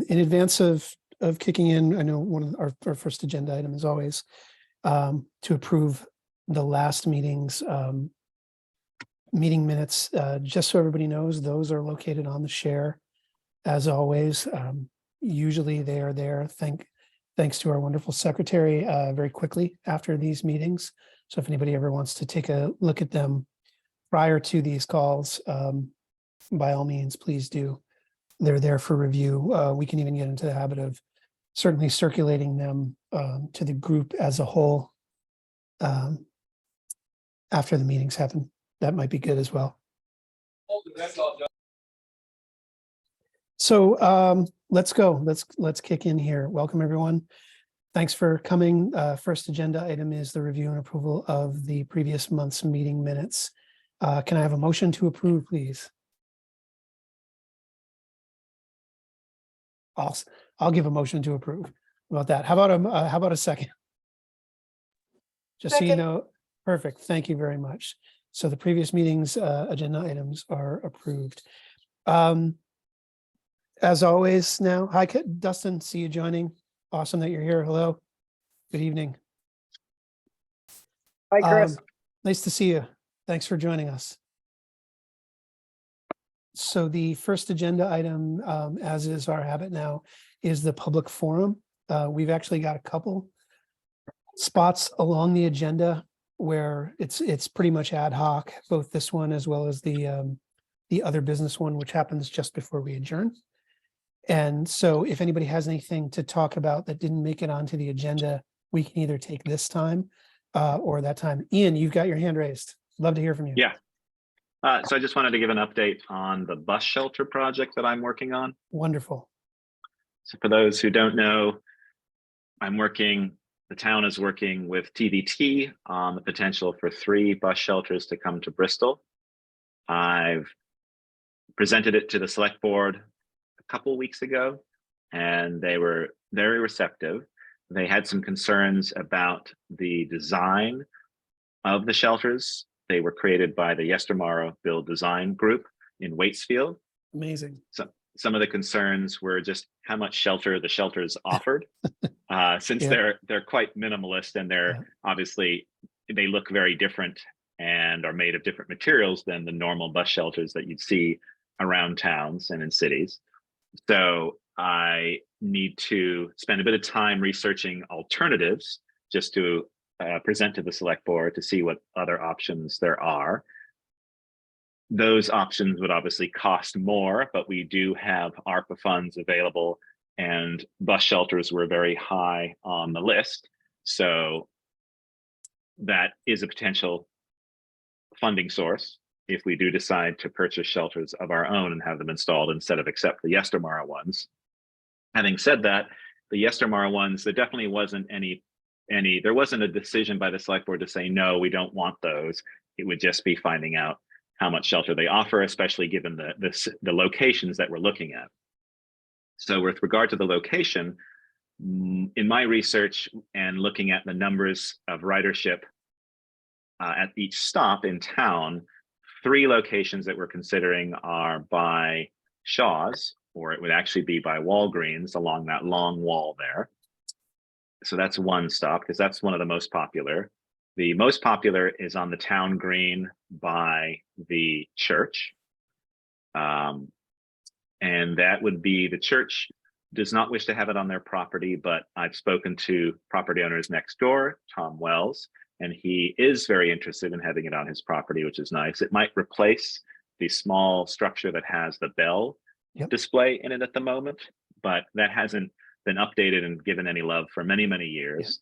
In advance of kicking in, I know one of our first agenda item is always to approve the last meeting's meeting minutes. Just so everybody knows, those are located on the share. As always, usually they are there. Thanks to our wonderful secretary very quickly after these meetings. So if anybody ever wants to take a look at them prior to these calls, by all means, please do. They're there for review. We can even get into the habit of certainly circulating them to the group as a whole after the meetings happen. That might be good as well. So let's go. Let's kick in here. Welcome, everyone. Thanks for coming. First agenda item is the review and approval of the previous month's meeting minutes. Can I have a motion to approve, please? I'll give a motion to approve. About that. How about a second? Just second. So you know, perfect. Thank you very much. So the previous meeting's agenda items are approved. As always now, hi, Dustin, see you joining. Awesome that you're here. Hello. Good evening. Hi, Chris. Nice to see you. Thanks for joining us. So the first agenda item, as is our habit now, is the public forum. We've actually got a couple spots along the agenda where it's pretty much ad hoc, both this one as well as the other business one, which happens just before we adjourn. And so if anybody has anything to talk about that didn't make it onto the agenda, we can either take this time or that time. Ian, you've got your hand raised. Love to hear from you. Yeah. So I just wanted to give an update on the bus shelter project that I'm working on. Wonderful. So for those who don't know, the town is working with TVT on the potential for 3 bus shelters to come to Bristol. I've presented it to the select board a couple weeks ago, and they were very receptive. They had some concerns about the design of the shelters. They were created by the Yestermorrow Build Design Group in Waitsfield. Amazing. So some of the concerns were just how much shelter the shelters offered, since they're quite minimalist, and they're obviously, they look very different and are made of different materials than the normal bus shelters that you'd see around towns and in cities. So I need to spend a bit of time researching alternatives just to present to the select board to see what other options there are. Those options would obviously cost more, but we do have ARPA funds available, and bus shelters were very high on the list. So that is a potential funding source if we do decide to purchase shelters of our own and have them installed instead of accept the Yestermorrow ones. Having said that, the Yestermorrow ones, there definitely wasn't there wasn't a decision by the select board to say, no, we don't want those. It would just be finding out how much shelter they offer, especially given the locations that we're looking at. So with regard to the location, in my research and looking at the numbers of ridership at each stop in town, 3 locations that we're considering are by Shaw's, or it would actually be by Walgreens along that long wall there. So that's one stop, because that's one of the most popular. The most popular is on the town green by the church. And that would be, the church does not wish to have it on their property, but I've spoken to property owners next door, Tom Wells, and he is very interested in having it on his property, which is nice. It might replace the small structure that has the bell display in it at the moment, but that hasn't been updated and given any love for many, many years.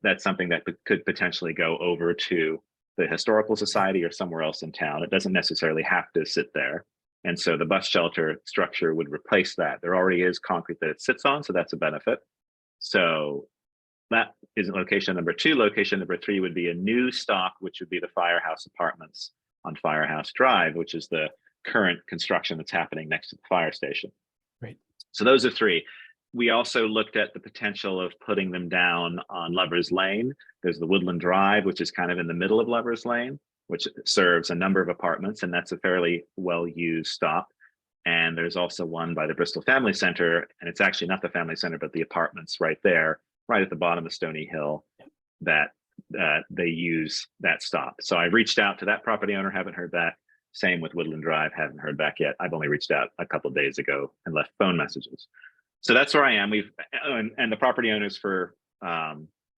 That's something that could potentially go over to the Historical Society or somewhere else in town. It doesn't necessarily have to sit there. And so the bus shelter structure would replace that. There already is concrete that it sits on, so that's a benefit. So that is location number 2. Location number 3 would be a new stop, which would be the Firehouse Apartments on Firehouse Drive, which is the current construction that's happening next to the fire station. Right. So those are 3. We also looked at the potential of putting them down on Lovers Lane. There's the Woodland Drive, which is kind of in the middle of Lovers Lane, which serves a number of apartments, and that's a fairly well-used stop. And there's also one by the Bristol Family Center, and it's actually not the family center, but the apartments right there, right at the bottom of Stony Hill, that they use that stop. So I reached out to that property owner, haven't heard back. Same with Woodland Drive, haven't heard back yet. I've only reached out a couple of days ago and left phone messages. So that's where I am. And the property owners for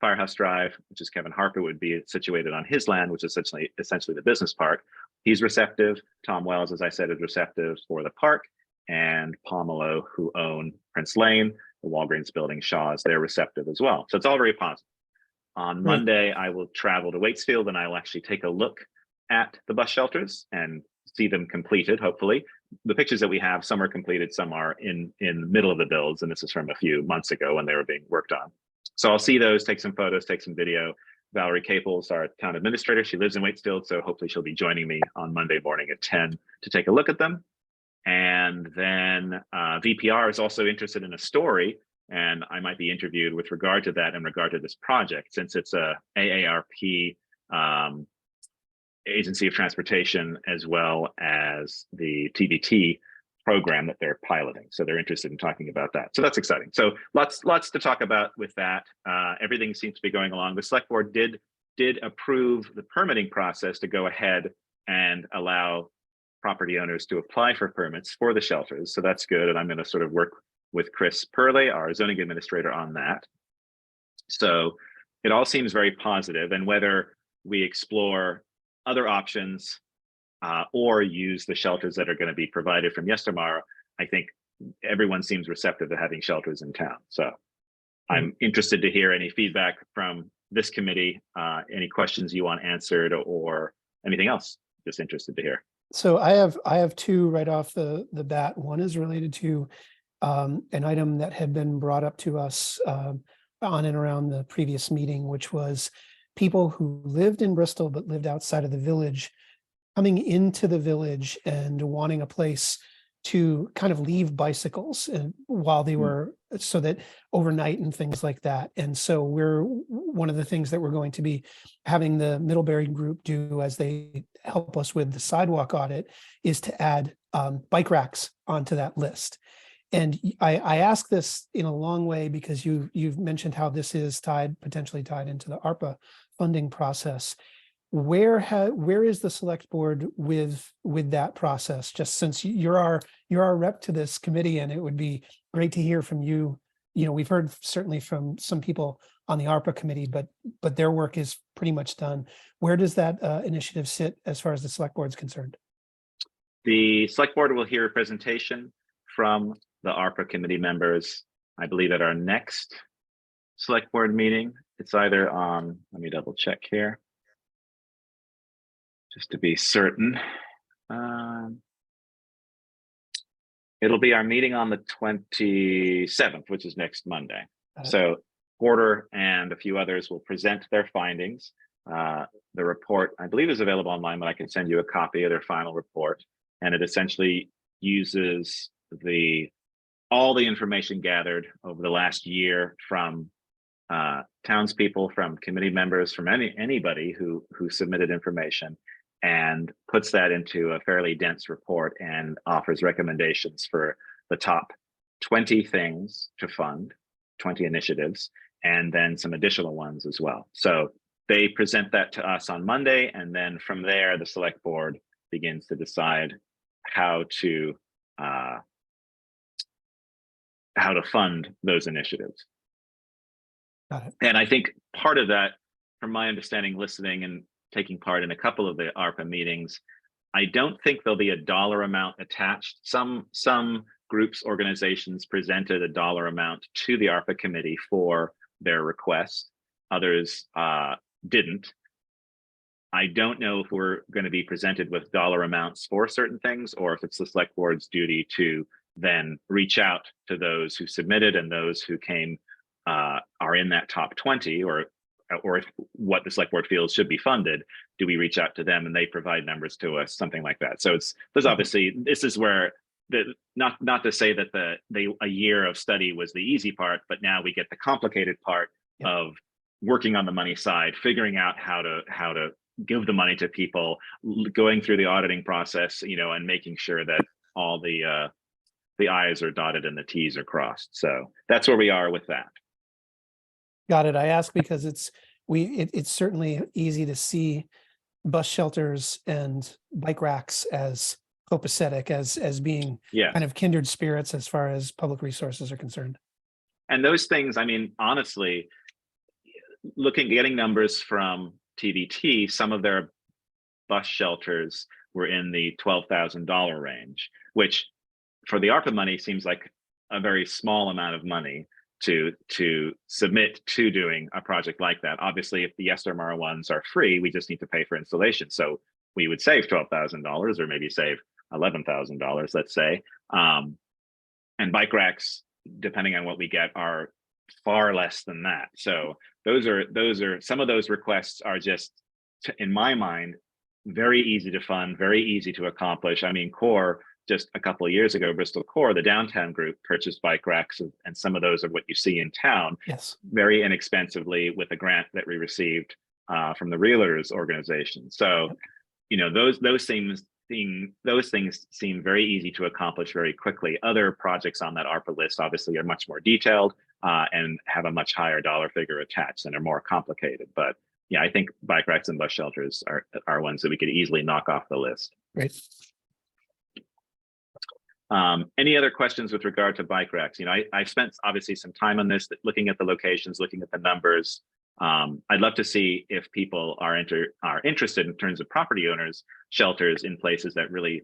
Firehouse Drive, which is Kevin Harper, would be situated on his land, which is essentially the business park. He's receptive. Tom Wells, as I said, is receptive for the park, and Pomelo, who own Prince Lane, the Walgreens building, Shaw's, they're receptive as well. So it's all very positive. On Monday, I will travel to Waitsfield, and I will actually take a look at the bus shelters and see them completed, hopefully. The pictures that we have, some are completed, some are in the middle of the builds, and this is from a few months ago when they were being worked on. So I'll see those, take some photos, take some video. Valerie Caples, our town administrator, she lives in Waitsfield, so hopefully she'll be joining me on Monday morning at 10 to take a look at them. And then VPR is also interested in a story, and I might be interviewed with regard to that in regard to this project, since it's a AARP Agency of Transportation, as well as the TBT program that they're piloting. So they're interested in talking about that. So that's exciting. So lots to talk about with that. Everything seems to be going along. The select board did approve the permitting process to go ahead and allow property owners to apply for permits for the shelters. So that's good. And I'm going to sort of work with Chris Perley, our zoning administrator, on that. So it all seems very positive. And whether we explore other options or use the shelters that are going to be provided from Yestermar, I think everyone seems receptive to having shelters in town. So I'm interested to hear any feedback from this committee, any questions you want answered, or anything else. Just interested to hear. So I have two right off the bat. One is related to an item that had been brought up to us on and around the previous meeting, which was people who lived in Bristol but lived outside of the village coming into the village and wanting a place to kind of leave bicycles and while they were, so that overnight and things like that. And so one of the things that we're going to be having the Middlebury group do as they help us with the sidewalk audit is to add bike racks onto that list. And I ask this in a long way because you've mentioned how this is potentially tied into the ARPA funding process. Where is the select board with that process? Just since you're our rep to this committee, and it would be great to hear from you. You know, we've heard certainly from some people on the ARPA committee, but their work is pretty much done. Where does that initiative sit as far as the select board is concerned? The select board will hear a presentation from the ARPA committee members, I believe, at our next select board meeting. It's either on, let me double check here, just to be certain. It'll be our meeting on the 27th, which is next Monday. So Porter and a few others will present their findings. The report, I believe, is available online, but I can send you a copy of their final report. And it essentially uses all the information gathered over the last year from townspeople, from committee members, from anybody who submitted information, and puts that into a fairly dense report and offers recommendations for the top 20 things to fund, 20 initiatives, and then some additional ones as well. So they present that to us on Monday, and then from there, the select board begins to decide how to fund those initiatives. Got it. And I think part of that, from my understanding, listening and taking part in a couple of the ARPA meetings, I don't think there'll be a dollar amount attached. Some groups, organizations presented a dollar amount to the ARPA committee for their request. Others didn't. I don't know if we're going to be presented with dollar amounts for certain things, or if it's the select board's duty to then reach out to those who submitted and those who came are in that top 20, or if what the select board feels should be funded, do we reach out to them and they provide numbers to us, something like that. So there's obviously, this is where not to say that a year of study was the easy part, but now we get the complicated part of working on the money side, figuring out how to give the money to people, going through the auditing process, and making sure that all the I's are dotted and the T's are crossed. So that's where we are with that. Got it. I ask because it's certainly easy to see bus shelters and bike racks as copacetic, as being Yeah. kind of kindred spirits as far as public resources are concerned. And those things, I mean, honestly, getting numbers from TVT, some of their bus shelters were in the $12,000 range, which for the ARPA money seems like a very small amount of money to submit to doing a project like that. Obviously, if the SMR ones are free, we just need to pay for installation. So we would save $12,000 or maybe save $11,000, let's say. And bike racks, depending on what we get, are far less than that. So those are some of those requests are just, in my mind, very easy to fund, very easy to accomplish. I mean, CORE, just a couple of years ago, Bristol CORE, the downtown group, purchased bike racks, and some of those are what you see in town, Yes, very inexpensively with a grant that we received from the Realtors organization. So, you know, those things seem very easy to accomplish very quickly. Other projects on that ARPA list obviously are much more detailed and have a much higher dollar figure attached and are more complicated. But yeah, I think bike racks and bus shelters are ones that we could easily knock off the list. great. Any other questions with regard to bike racks? You know, I spent obviously some time on this, looking at the locations, looking at the numbers. I'd love to see if people are interested in terms of property owners, shelters in places that really,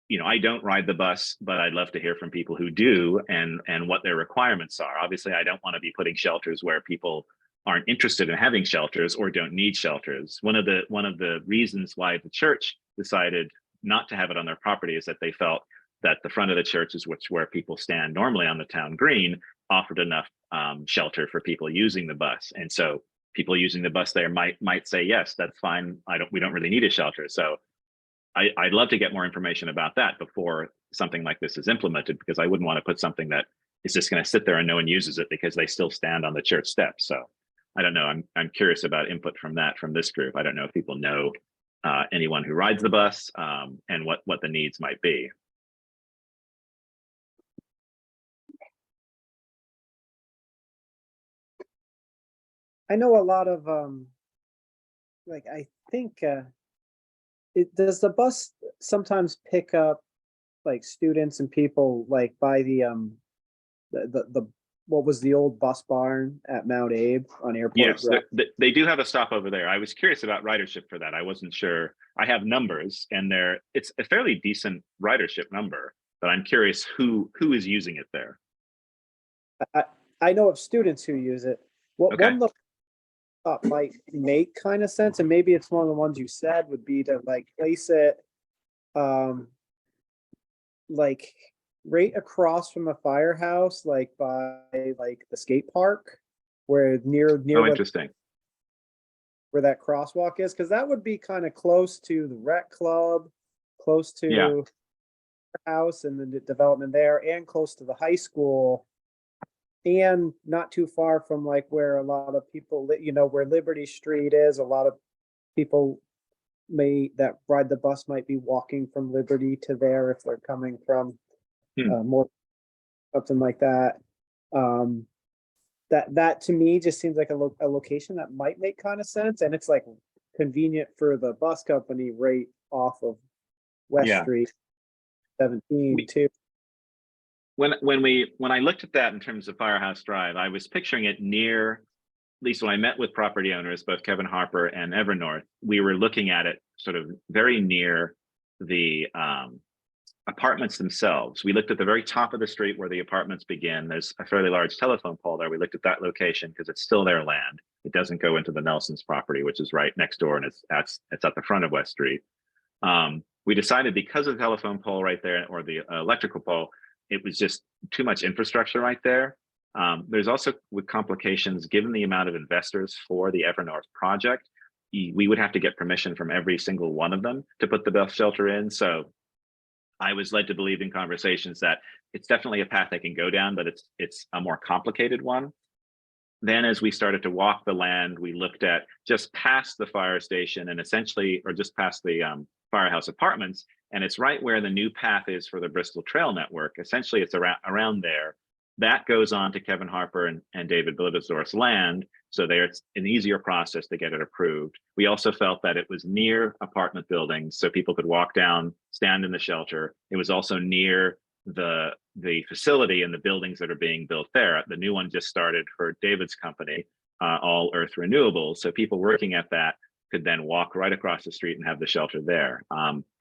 you know, I don't ride the bus, but I'd love to hear from people who do and what their requirements are. Obviously, I don't want to be putting shelters where people aren't interested in having shelters or don't need shelters. One of the reasons why the church decided not to have it on their property is that they felt that the front of the church is where people stand normally on the town green, offered enough shelter for people using the bus. And so people using the bus there might say, yes, that's fine. We don't really need a shelter. So I'd love to get more information about that before something like this is implemented, because I wouldn't want to put something that is just going to sit there and no one uses it because they still stand on the church steps. So I don't know. I'm curious about input from this group. I don't know if people know anyone who rides the bus and what the needs might be. I know a lot of like, I think does the bus sometimes pick up like students and people like by the what was the old bus barn at Mount Abe on Airport? Yes, they do have a stop over there. I was curious about ridership for that. I wasn't sure. I have numbers, and it's a fairly decent ridership number, but I'm curious who is using it there. I know of students who use it. What Okay. one look up might make kind of sense, and maybe it's one of the ones you said, would be to like place it like right across from the firehouse, like by like the skate park, where near Oh, interesting. where that crosswalk is, because that would be kind of close to the rec club, close to the house and the development there, and close to the high school, and not too far from like where a lot of people, you know, where Liberty Street is. A lot of people that ride the bus might be walking from Liberty to there if they're coming from more something like that. That to me just seems like a location that might make kind of sense, and it's like convenient for the bus company right off of West Street 17 too. When I looked at that in terms of Firehouse Drive, I was picturing it near, at least when I met with property owners, both Kevin Harper and Evernorth, we were looking at it sort of very near the apartments themselves. We looked at the very top of the street where the apartments begin. There's a fairly large telephone pole there. We looked at that location because it's still their land. It doesn't go into the Nelson's property, which is right next door, and it's at the front of West Street. We decided because of the telephone pole right there, or the electrical pole, it was just too much infrastructure right there. There's also, with complications, given the amount of investors for the Evernorth project, we would have to get permission from every single one of them to put the bus shelter in. So I was led to believe in conversations that it's definitely a path they can go down, but it's a more complicated one. Then as we started to walk the land, we looked at just past the fire station and essentially, or just past the firehouse apartments, and it's right where the new path is for the Bristol Trail Network. Essentially, it's around there. That goes on to Kevin Harper and David Billivisdorf's land. So there, it's an easier process to get it approved. We also felt that it was near apartment buildings, so people could walk down, stand in the shelter. It was also near the facility and the buildings that are being built there. The new one just started for David's company, All Earth Renewables. So people working at that could then walk right across the street and have the shelter there.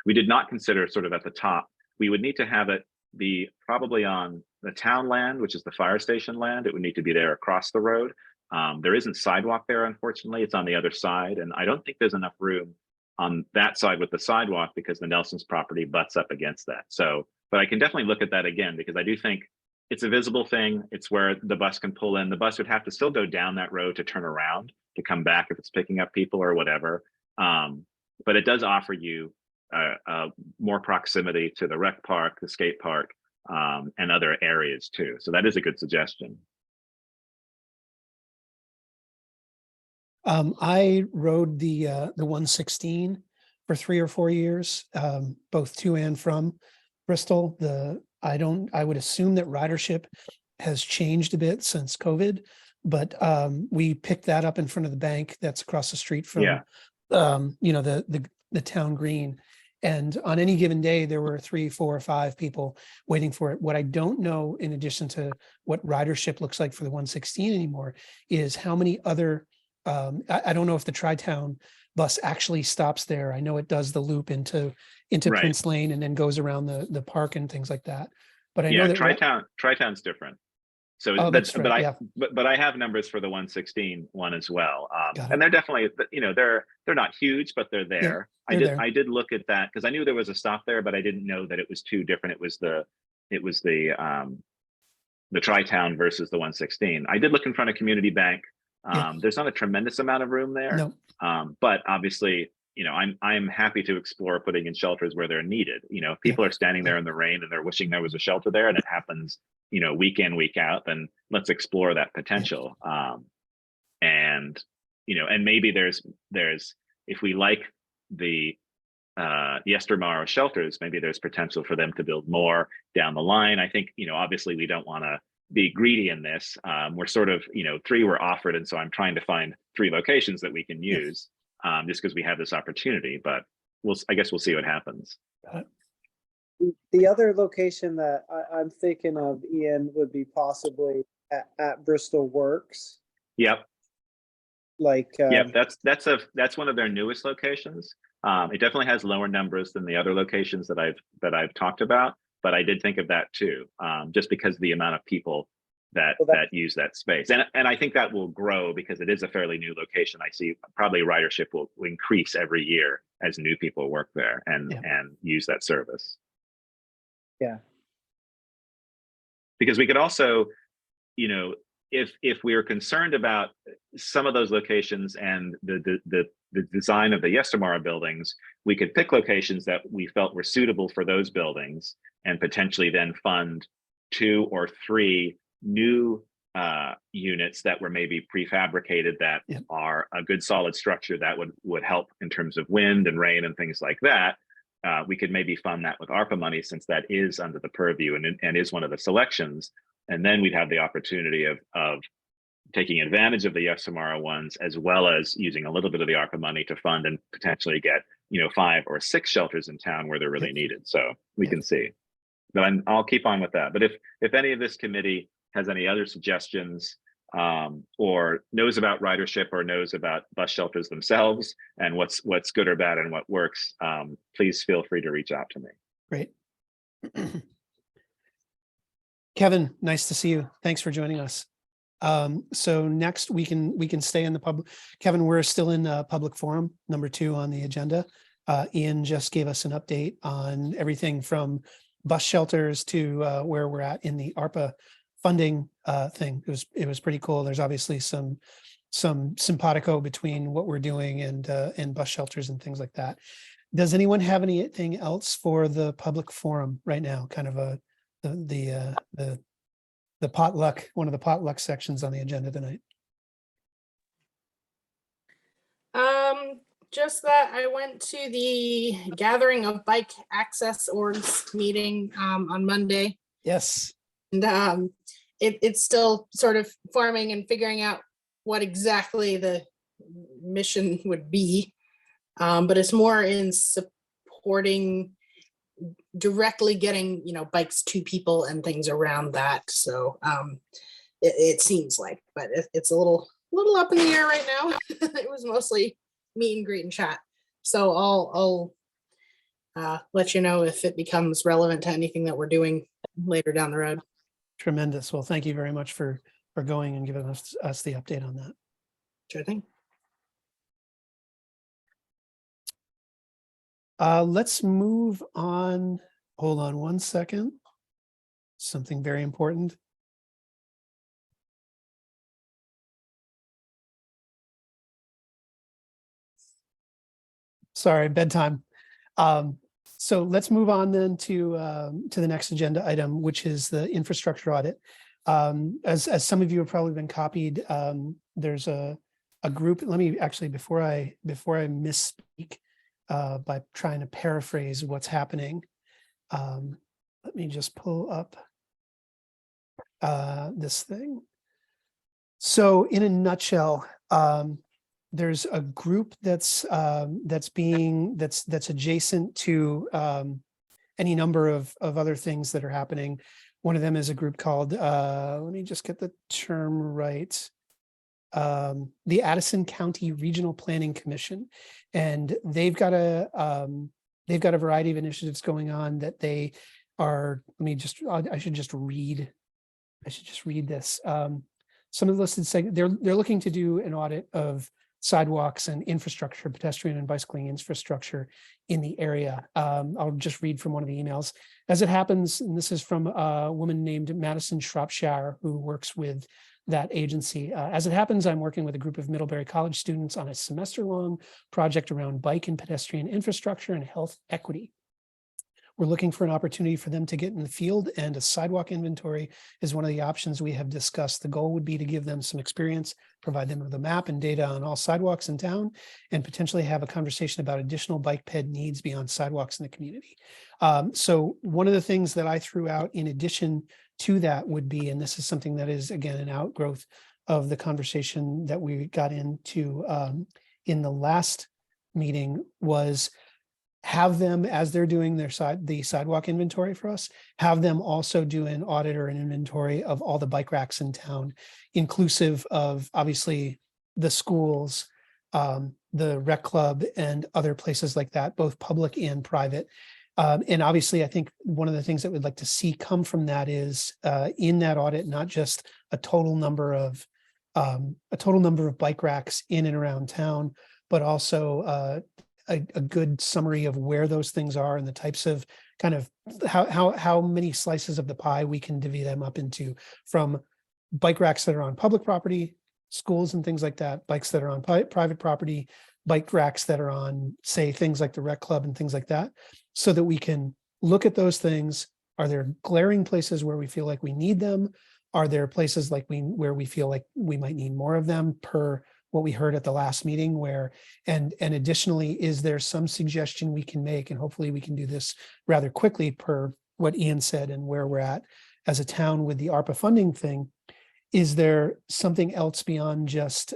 We did not consider sort of at the top. We would need to have it be probably on the town land, which is the fire station land. It would need to be there across the road. There isn't sidewalk there, unfortunately. It's on the other side, and I don't think there's enough room on that side with the sidewalk because the Nelson's property butts up against that. So, but I can definitely look at that again because I do think it's a visible thing. It's where the bus can pull in. The bus would have to still go down that road to turn around to come back if it's picking up people or whatever. But it does offer you more proximity to the rec park, the skate park, and other areas too. So that is a good suggestion. I rode the 116 for 3 or 4 years, both to and from Bristol. I would assume that ridership has changed a bit since COVID, but we picked that up in front of the bank that's across the street from, the town green. And on any given day, there were 3, 4, or 5 people waiting for it. What I don't know, in addition to what ridership looks like for the 116 anymore, is how many other, I don't know if the Tri-Town bus actually stops there. I know it does the loop into Right. Prince Lane and then goes around the park and things like that. But I know that Tri-Town's different. So that's right, but I have numbers for the 116 one as well. Got it. And they're definitely, they're not huge, but they're there. I did look at that because I knew there was a stop there, but I didn't know that it was 2 different. It was the Tri-Town versus the 116. I did look in front of Community Bank. There's not a tremendous amount of room there. No. But obviously, I'm happy to explore putting in shelters where they're needed. If people are standing there in the rain and they're wishing there was a shelter there, and it happens, week in, week out, then let's explore that potential. And maybe there's if we like the Yestermorrow shelters, maybe there's potential for them to build more down the line. I think, obviously we don't want to be greedy in this. We're sort of, 3 were offered, and so I'm trying to find 3 locations that we can use, just because we have this opportunity. But I guess we'll see what happens. The other location that I'm thinking of, Ian, would be possibly at Bristol Works. Yep. Yep, that's one of their newest locations. It definitely has lower numbers than the other locations that I've talked about, but I did think of that too, just because of the amount of people that use that space, and I think that will grow because it is a fairly new location. I see probably ridership will increase every year as new people work there and use that service. Yeah, because we could also, if we are concerned about some of those locations and the design of the Yestermorrow buildings, we could pick locations that we felt were suitable for those buildings and potentially then fund 2 or 3 new units that were maybe prefabricated that are a good solid structure that would help in terms of wind and rain and things like that. We could maybe fund that with ARPA money, since that is under the purview and is one of the selections. And then we'd have the opportunity of taking advantage of the Yestermorrow ones, as well as using a little bit of the ARPA money to fund and potentially get 5 or 6 shelters in town where they're really needed. So we can see. But I'll keep on with that. But if any of this committee has any other suggestions, or knows about ridership or knows about bus shelters themselves and what's good or bad and what works, please feel free to reach out to me. Great. Kevin, nice to see you. Thanks for joining us. So next we can stay in the public. Kevin, we're still in public forum number 2 on the agenda. Ian just gave us an update on everything from bus shelters to where we're at in the ARPA funding thing. It was pretty cool. There's obviously some simpatico between what we're doing and bus shelters and things like that. Does anyone have anything else for the public forum right now? Kind of the potluck, one of the potluck sections on the agenda tonight. just that I went to the gathering of bike access orgs meeting on Monday. Yes. And it's still sort of forming and figuring out what exactly the mission would be. But it's more in supporting directly getting, bikes to people and things around that. So it seems like, but it's a little up in the air right now. It was mostly meet and greet and chat. So I'll let you know if it becomes relevant to anything that we're doing later down the road. Tremendous. Well, thank you very much for going and giving us the update on that. Sure thing. Let's move on. Hold on one second. Something very important. Sorry, bedtime. So let's move on then to the next agenda item, which is the infrastructure audit. As some of you have probably been copied, there's a group. Let me actually, before I misspeak by trying to paraphrase what's happening, let me just pull up this thing. So in a nutshell, there's a group that's adjacent to any number of other things that are happening. One of them is a group called, let me just get the term right, the Addison County Regional Planning Commission, and they've got a variety of initiatives going on that they are. I should just read this. Some of the listed segments, they're looking to do an audit of sidewalks and infrastructure, pedestrian and bicycling infrastructure in the area. I'll just read from one of the emails. As it happens, and this is from a woman named Madison Shropshire, who works with that agency. As it happens, I'm working with a group of Middlebury College students on a semester-long project around bike and pedestrian infrastructure and health equity. We're looking for an opportunity for them to get in the field, and a sidewalk inventory is one of the options we have discussed. The goal would be to give them some experience, provide them with a map and data on all sidewalks in town, and potentially have a conversation about additional bike ped needs beyond sidewalks in the community. So one of the things that I threw out in addition to that would be, and this is something that is, again, an outgrowth of the conversation that we got into in the last meeting, was have them, as they're doing the sidewalk inventory for us, have them also do an audit or an inventory of all the bike racks in town, inclusive of obviously the schools, the rec club, and other places like that, both public and private. And obviously, I think one of the things that we'd like to see come from that is in that audit, not just a total number of bike racks in and around town, but also a good summary of where those things are and the types of kind of how many slices of the pie we can divvy them up into, from bike racks that are on public property, schools and things like that, bikes that are on private property, bike racks that are on, say, things like the rec club and things like that, so that we can look at those things. Are there glaring places where we feel like we need them? Are there places where we feel like we might need more of them, per what we heard at the last meeting, and additionally, is there some suggestion we can make, and hopefully we can do this rather quickly per what Ian said and where we're at as a town with the ARPA funding thing. Is there something else beyond just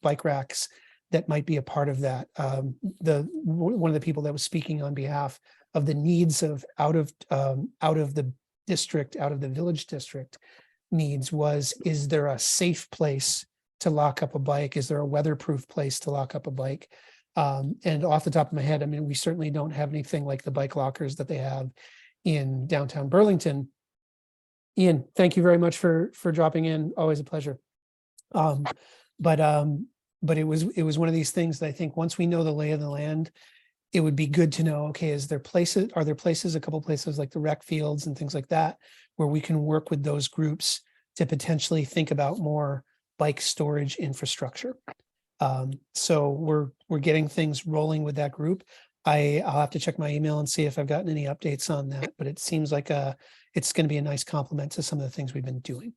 bike racks that might be a part of that? One of the people that was speaking on behalf of the needs of out of the village district needs was, is there a safe place to lock up a bike? Is there a weatherproof place to lock up a bike? And off the top of my head, I mean, we certainly don't have anything like the bike lockers that they have in downtown Burlington. Ian, thank you very much for dropping in. Always a pleasure. But it was one of these things that I think once we know the lay of the land, it would be good to know, okay, are there places, a couple places like the rec fields and things like that, where we can work with those groups to potentially think about more bike storage infrastructure. So we're getting things rolling with that group. I'll have to check my email and see if I've gotten any updates on that, but it seems like it's going to be a nice complement to some of the things we've been doing.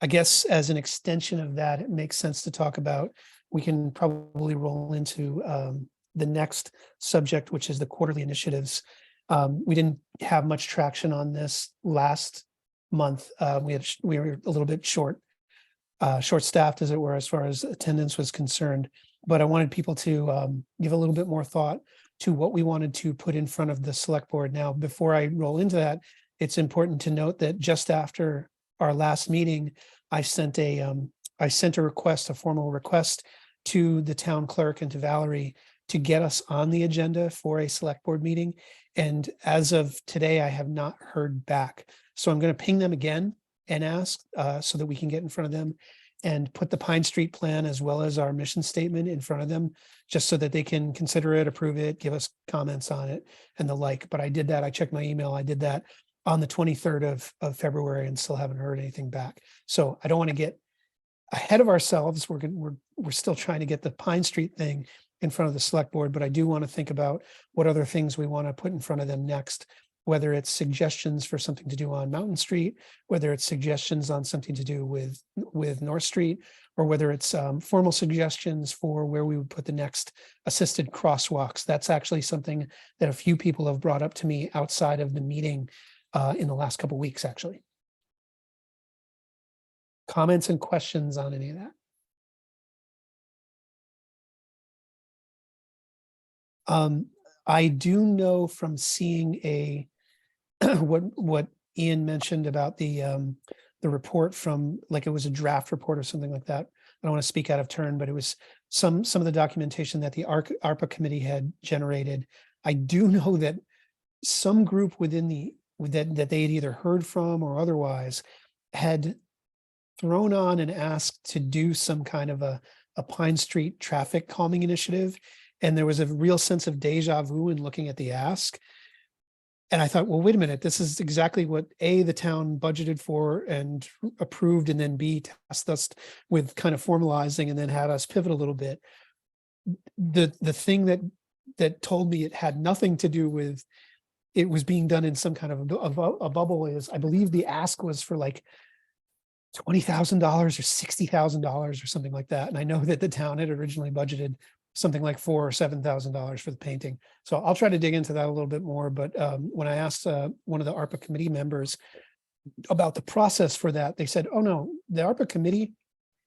I guess as an extension of that, it makes sense to talk about, we can probably roll into the next subject, which is the quarterly initiatives. We didn't have much traction on this last month. We were a little bit short-staffed, as it were, as far as attendance was concerned. But I wanted people to give a little bit more thought to what we wanted to put in front of the select board. Now, before I roll into that, it's important to note that just after our last meeting, I sent a request, a formal request to the town clerk and to Valerie to get us on the agenda for a select board meeting. And as of today, I have not heard back. So I'm going to ping them again and ask so that we can get in front of them and put the Pine Street plan as well as our mission statement in front of them, just so that they can consider it, approve it, give us comments on it and the like. But I did that. I checked my email. I did that on the 23rd of February and still haven't heard anything back. So I don't want to get ahead of ourselves. We're still trying to get the Pine Street thing in front of the select board, but I do want to think about what other things we want to put in front of them next, whether it's suggestions for something to do on Mountain Street, whether it's suggestions on something to do with North Street, or whether it's formal suggestions for where we would put the next assisted crosswalks. That's actually something that a few people have brought up to me outside of the meeting in the last couple of weeks, actually. Comments and questions on any of that? I do know from seeing what Ian mentioned about the report from, like, it was a draft report or something like that. I don't want to speak out of turn, but it was some of the documentation that the ARPA committee had generated. I do know that some group within that they had either heard from or otherwise had thrown on and asked to do some kind of a Pine Street traffic calming initiative. And there was a real sense of deja vu in looking at the ask. And I thought, well, wait a minute, this is exactly what A, the town budgeted for and approved, and then B, tasked us with kind of formalizing and then had us pivot a little bit. The thing that told me it had nothing to do with it was being done in some kind of a bubble is, I believe the ask was for like $20,000 or $60,000 or something like that. And I know that the town had originally budgeted something like $4,000 or $7,000 for the painting. So I'll try to dig into that a little bit more. But when I asked one of the ARPA committee members about the process for that, they said, oh no, the ARPA committee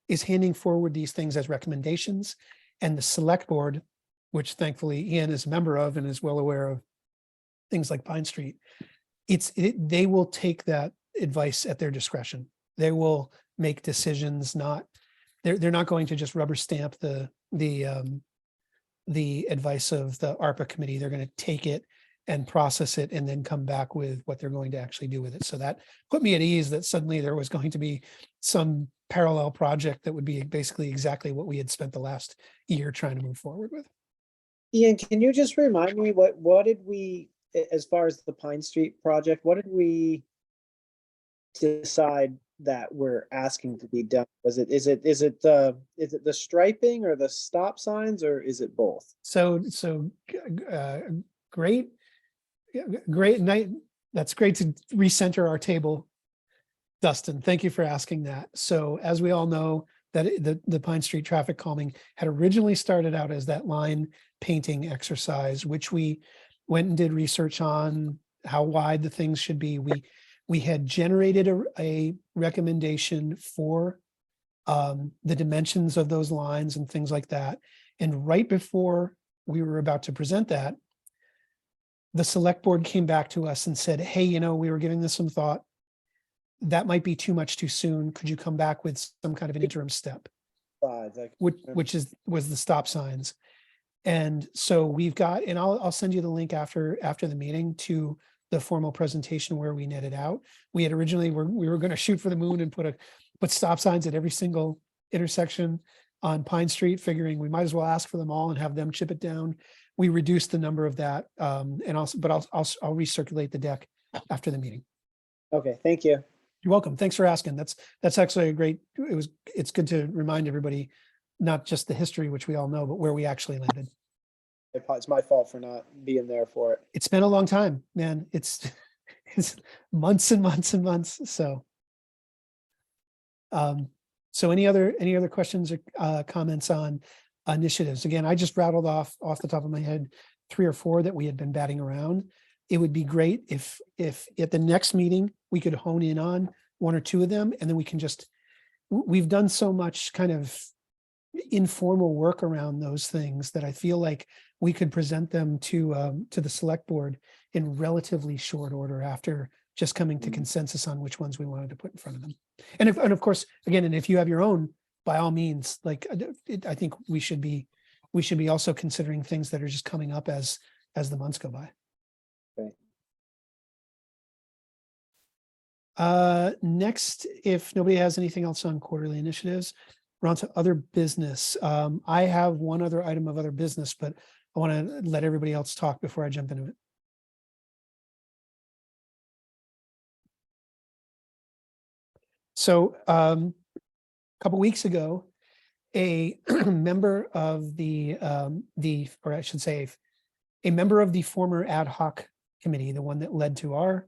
is handing forward these things as recommendations, and the select board, which thankfully Ian is a member of and is well aware of things like Pine Street, they will take that advice at their discretion. They will make decisions, they're not going to just rubber stamp the advice of the ARPA committee. They're going to take it and process it and then come back with what they're going to actually do with it. So that put me at ease that suddenly there was going to be some parallel project that would be basically exactly what we had spent the last year trying to move forward with. Ian, can you just remind me what did we, as far as the Pine Street project, what did we decide that we're asking to be done? Is it the striping or the stop signs, or is it both? So great night. That's great to recenter our table, Dustin. Thank you for asking that. So as we all know, that the Pine Street traffic calming had originally started out as that line painting exercise, which we went and did research on how wide the things should be. We had generated a recommendation for the dimensions of those lines and things like that. And right before we were about to present that, the select board came back to us and said, hey, we were giving this some thought. That might be too much too soon. Could you come back with some kind of an interim step? Which was the stop signs. And so we've got, and I'll send you the link after the meeting to the formal presentation where we netted out. We had originally, we were going to shoot for the moon and put stop signs at every single intersection on Pine Street, figuring we might as well ask for them all and have them chip it down. We reduced the number of that, and I'll recirculate the deck after the meeting. Okay, thank you. You're welcome. Thanks for asking. That's actually a great. It's good to remind everybody, not just the history, which we all know, but where we actually landed. It's my fault for not being there for it. It's been a long time, man. It's months and months and months. So So any other questions or comments on initiatives? Again, I just rattled off the top of my head 3 or 4 that we had been batting around. It would be great if at the next meeting, we could hone in on 1 or 2 of them, and then we can just, we've done so much kind of informal work around those things that I feel like we could present them to the select board in relatively short order after just coming to consensus on which ones we wanted to put in front of them. And of course, again, and if you have your own, by all means, like I think we should be also considering things that are just coming up as the months go by. Okay. Next, if nobody has anything else on quarterly initiatives, we're on to other business. I have one other item of other business, but I want to let everybody else talk before I jump into it. So a couple weeks ago, a member of or I should say, a member of the former ad hoc committee, the one that led to our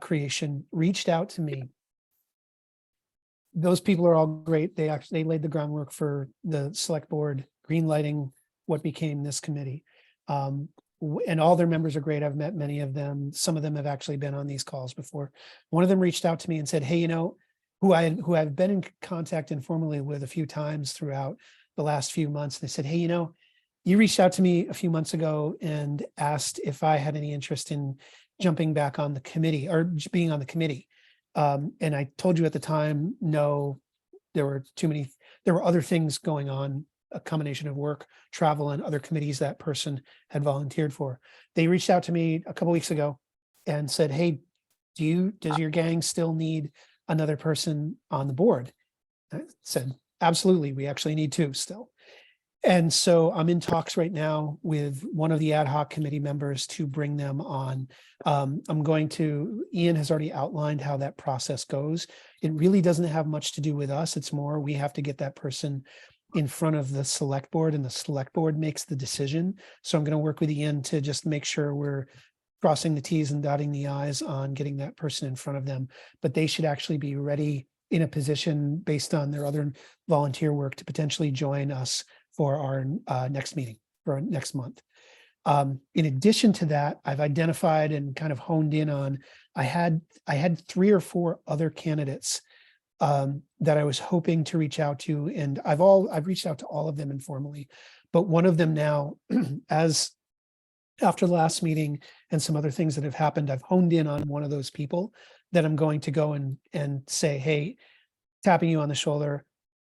creation, reached out to me. Those people are all great. They laid the groundwork for the select board greenlighting what became this committee. And all their members are great. I've met many of them. Some of them have actually been on these calls before. One of them reached out to me and said, hey, you know, who I've been in contact informally with a few times throughout the last few months. They said, hey, you know, you reached out to me a few months ago and asked if I had any interest in jumping back on the committee or being on the committee. And I told you at the time, no, there were other things going on, a combination of work, travel, and other committees that person had volunteered for. They reached out to me a couple weeks ago and said, hey, does your gang still need another person on the board? I said, absolutely. We actually need 2 still. And so I'm in talks right now with one of the ad hoc committee members to bring them on. Ian has already outlined how that process goes. It really doesn't have much to do with us. It's more, we have to get that person in front of the select board, and the select board makes the decision. So I'm going to work with Ian to just make sure we're crossing the T's and dotting the I's on getting that person in front of them. But they should actually be ready in a position based on their other volunteer work to potentially join us for our next meeting for next month. In addition to that, I've identified and kind of honed in on, I had 3 or 4 other candidates that I was hoping to reach out to, and I've reached out to all of them informally, but one of them now, as after the last meeting and some other things that have happened, I've honed in on one of those people that I'm going to go and say, hey, tapping you on the shoulder,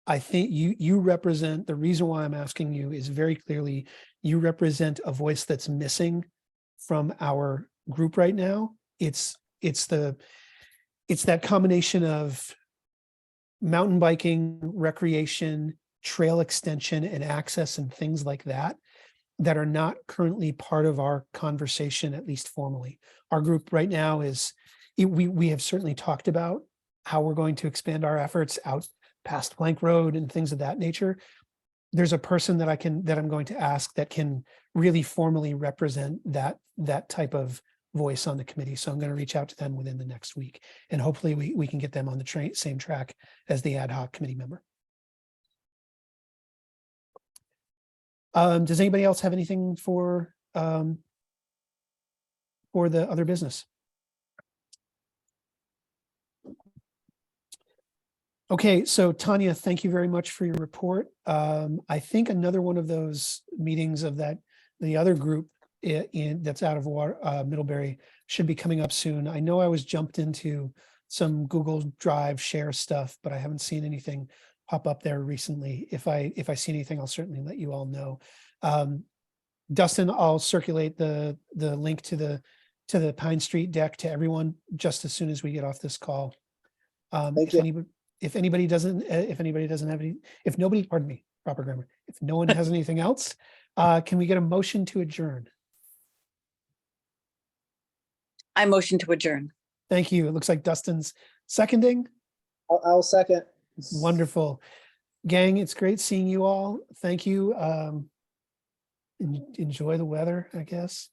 I think you represent, the reason why I'm asking you is very clearly, you represent a voice that's missing from our group right now. It's that combination of mountain biking, recreation, trail extension, and access and things like that are not currently part of our conversation, at least formally. Our group right now we have certainly talked about how we're going to expand our efforts out past Plank Road and things of that nature. There's a person that I'm going to ask that can really formally represent that type of voice on the committee. So I'm going to reach out to them within the next week, and hopefully we can get them on the same track as the ad hoc committee member. Does anybody else have anything for the other business? Okay, so Tanya, thank you very much for your report. I think another one of those meetings of the other group that's out of Middlebury should be coming up soon. I know I was jumped into some Google Drive share stuff, but I haven't seen anything pop up there recently. If I see anything, I'll certainly let you all know. Dustin, I'll circulate the link to the Pine Street deck to everyone just as soon as we get off this call. Thank you. If nobody have any, pardon me, proper grammar. If no one has anything else, can we get a motion to adjourn? I motion to adjourn. Thank you. It looks like Dustin's seconding. I'll second. Wonderful. Gang, it's great seeing you all. Thank you. Enjoy the weather, I guess.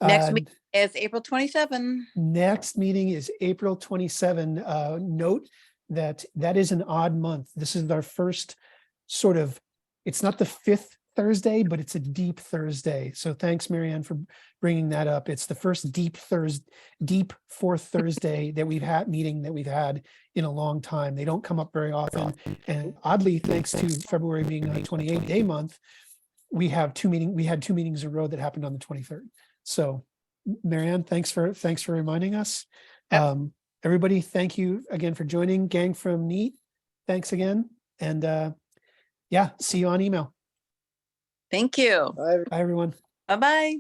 Next meeting is April 27. Next meeting is April 27. Note that is an odd month. This is our first sort of, it's not the fifth Thursday, but it's a deep Thursday. So thanks, Marianne, for bringing that up. It's the first deep fourth Thursday that we've had in a long time. They don't come up very often. And oddly, thanks to February being a 28-day month, we had two meetings in a row that happened on the 23rd. So Marianne, thanks for reminding us. Yep. Everybody, thank you again for joining. Gang from NEAT, thanks again. And yeah, see you on email. Thank you. Bye, Bye, everyone. Bye-bye.